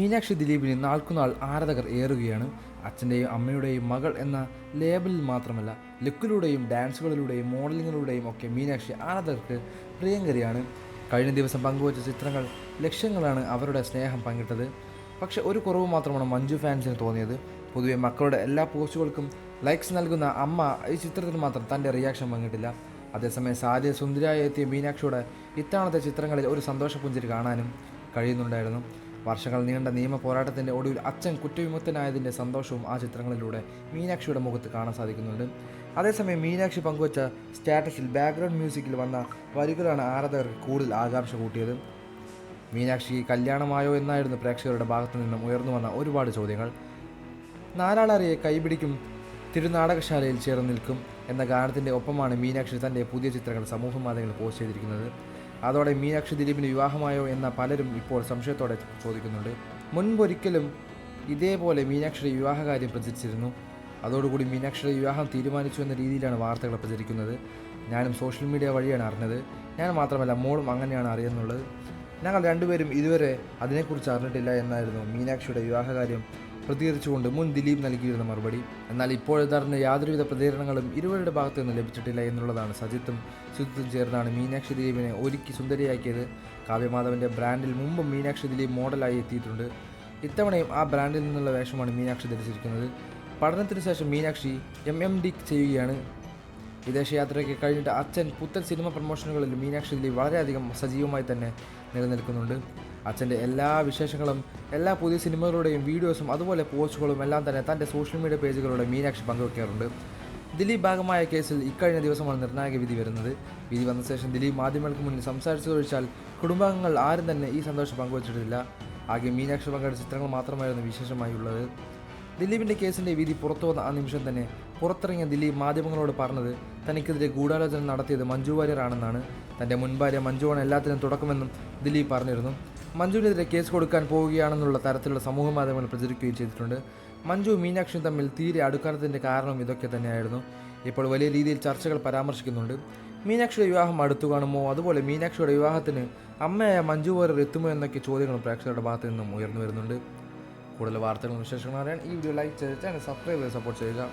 മീനാക്ഷി ദിലീപിന് നാൾക്കുനാൾ ആരാധകർ ഏറുകയാണ്. അച്ഛൻ്റെയും അമ്മയുടെയും മകൾ എന്ന ലേബലിൽ മാത്രമല്ല, ലുക്കിലൂടെയും ഡാൻസുകളിലൂടെയും മോഡലിങ്ങിലൂടെയും ഒക്കെ മീനാക്ഷി ആരാധകർക്ക് പ്രിയങ്കരിയാണ്. കഴിഞ്ഞ ദിവസം പങ്കുവച്ച ചിത്രങ്ങൾ ലക്ഷ്യങ്ങളാണ് അവരുടെ സ്നേഹം പങ്കിട്ടത്. പക്ഷെ ഒരു കുറവ് മാത്രമാണ് മഞ്ജു ഫാൻസിന് തോന്നിയത്. പൊതുവെ മക്കളുടെ എല്ലാ പോസ്റ്റുകൾക്കും ലൈക്സ് നൽകുന്ന അമ്മ ഈ ചിത്രത്തിന് മാത്രം തൻ്റെ റിയാക്ഷൻ പങ്കിട്ടില്ല. അതേസമയം സാധ്യ സുന്ദരിയായി എത്തിയ മീനാക്ഷിയുടെ ഇത്തവണത്തെ ചിത്രങ്ങളിൽ ഒരു സന്തോഷപുഞ്ചിരി കാണാനും കഴിയുന്നുണ്ടായിരുന്നു. വർഷങ്ങൾ നീണ്ട നിയമ പോരാട്ടത്തിൻ്റെ ഒടുവിൽ അച്ഛൻ കുറ്റവിമുക്തനായതിൻ്റെ സന്തോഷവും ആ ചിത്രങ്ങളിലൂടെ മീനാക്ഷിയുടെ മുഖത്ത് കാണാൻ സാധിക്കുന്നുണ്ട്. അതേസമയം മീനാക്ഷി പങ്കുവച്ച സ്റ്റാറ്റസിൽ ബാക്ക്ഗ്രൗണ്ട് മ്യൂസിക്കിൽ വന്ന വരികളാണ് ആരാധകർക്ക് കൂടുതൽ ആകാംക്ഷ കൂട്ടിയത്. മീനാക്ഷി കല്യാണമായോ എന്നായിരുന്നു പ്രേക്ഷകരുടെ ഭാഗത്തു നിന്നും ഉയർന്നു വന്ന ഒരുപാട് ചോദ്യങ്ങൾ. നാലാളറിയെ കൈപിടിക്കും, തിരുനാടകശാലയിൽ ചേർന്ന് നിൽക്കും എന്ന ഗാനത്തിൻ്റെ ഒപ്പമാണ് മീനാക്ഷി തൻ്റെ പുതിയ ചിത്രങ്ങൾ സമൂഹ മാധ്യമങ്ങളിൽ പോസ്റ്റ് ചെയ്തിരിക്കുന്നത്. അതോടെ മീനാക്ഷി ദിലീപിന് വിവാഹമായോ എന്ന പലരും ഇപ്പോൾ സംശയത്തോടെ ചോദിക്കുന്നുണ്ട്. മുൻപൊരിക്കലും ഇതേപോലെ മീനാക്ഷിയുടെ വിവാഹകാര്യം പ്രചരിച്ചിരുന്നു. അതോടുകൂടി മീനാക്ഷിയുടെ വിവാഹം തീരുമാനിച്ചു എന്ന രീതിയിലാണ് വാർത്തകൾ പ്രചരിക്കുന്നത്. ഞാനും സോഷ്യൽ മീഡിയ വഴിയാണ് അറിഞ്ഞത്. ഞാൻ മാത്രമല്ല, മോളും അങ്ങനെയാണ് അറിയുന്നുള്ളത്. ഞങ്ങൾ രണ്ടുപേരും ഇതുവരെ അതിനെക്കുറിച്ച് അറിഞ്ഞിട്ടില്ല എന്നായിരുന്നു മീനാക്ഷിയുടെ വിവാഹകാര്യം പ്രതികരിച്ചുകൊണ്ട് മുൻ ദിലീപ് നൽകിയിരുന്ന മറുപടി. എന്നാൽ ഇപ്പോഴറിഞ്ഞ യാതൊരുവിധ പ്രതികരണങ്ങളും ഇരുവരുടെ ഭാഗത്തു നിന്ന് ലഭിച്ചിട്ടില്ല എന്നുള്ളതാണ്. സജിത്തും സുജിത്തും ചേർന്നാണ് മീനാക്ഷി ദിലീപിനെ ഒരുക്കി സുന്ദരിയാക്കിയത്. കാവ്യമാധവൻ്റെ ബ്രാൻഡിൽ മുമ്പും മീനാക്ഷി ദിലീപ് മോഡലായി എത്തിയിട്ടുണ്ട്. ഇത്തവണയും ആ ബ്രാൻഡിൽ നിന്നുള്ള വേഷമാണ് മീനാക്ഷി ധരിച്ചിരിക്കുന്നത്. പഠനത്തിന് ശേഷം മീനാക്ഷി MMD ചെയ്യുകയാണ്. വിദേശയാത്രയ്ക്ക് കഴിഞ്ഞിട്ട് അച്ഛൻ പുത്തൻ സിനിമ പ്രൊമോഷനുകളിൽ മീനാക്ഷി ദിലീപ് വളരെയധികം സജീവമായി തന്നെ നിലനിൽക്കുന്നുണ്ട്. അച്ഛൻ്റെ എല്ലാ വിശേഷങ്ങളും, എല്ലാ പുതിയ സിനിമകളുടെയും വീഡിയോസും അതുപോലെ പോസ്റ്റുകളും എല്ലാം തന്നെ തൻ്റെ സോഷ്യൽ മീഡിയ പേജുകളിലൂടെ മീനാക്ഷി പങ്കുവയ്ക്കാറുണ്ട്. ദിലീപ് ഭാഗമായ കേസിൽ ഇക്കഴിഞ്ഞ ദിവസമാണ് നിർണായക വിധി വരുന്നത്. വിധി വന്ന ശേഷം ദിലീപ് മാധ്യമങ്ങൾക്ക് മുന്നിൽ സംസാരിച്ചതൊഴിച്ചാൽ കുടുംബാംഗങ്ങൾ ആരും തന്നെ ഈ സന്തോഷം പങ്കുവച്ചിട്ടില്ല. ആകെ മീനാക്ഷി പങ്കെടുത്ത ചിത്രങ്ങൾ മാത്രമായിരുന്നു വിശേഷമായി ഉള്ളത്. ദിലീപിൻ്റെ കേസിൻ്റെ വിധി പുറത്തു വന്ന ആ നിമിഷം തന്നെ പുറത്തിറങ്ങിയ ദിലീപ് മാധ്യമങ്ങളോട് പറഞ്ഞത് തനിക്കെതിരെ ഗൂഢാലോചന നടത്തിയത് മഞ്ജു വാര്യറാണെന്നാണ്. തൻ്റെ മുൻ ഭാര്യ മഞ്ജുവാണ് എല്ലാത്തിനും തുടക്കമെന്നും ദിലീപ് പറഞ്ഞിരുന്നു. മഞ്ജുവിനെതിരെ കേസ് കൊടുക്കാൻ പോവുകയാണെന്നുള്ള തരത്തിലുള്ള സമൂഹ മാധ്യമങ്ങൾ പ്രചരിക്കുകയും ചെയ്തിട്ടുണ്ട്. മഞ്ജു മീനാക്ഷിയും തമ്മിൽ തീരെ അടുക്കാത്തതിൻ്റെ കാരണം ഇതൊക്കെ തന്നെയായിരുന്നു. ഇപ്പോൾ വലിയ രീതിയിൽ ചർച്ചകൾ പരാമർശിക്കുന്നുണ്ട്. മീനാക്ഷിയുടെ വിവാഹം അടുത്തു കാണുമോ, അതുപോലെ മീനാക്ഷിയുടെ വിവാഹത്തിന് അമ്മയായ മഞ്ജു വാര്യർ എത്തുമോ എന്നൊക്കെ ചോദ്യങ്ങളും പ്രേക്ഷകരുടെ ഭാഗത്തു നിന്നും ഉയർന്നു വരുന്നുണ്ട്. കൂടുതൽ വാർത്തകളും വിശേഷങ്ങളും അറിയാൻ ഈ വീഡിയോ ലൈക്ക് ചെയ്ത് ചാനൽ സബ്സ്ക്രൈബ് ചെയ്ത് സപ്പോർട്ട് ചെയ്യുക.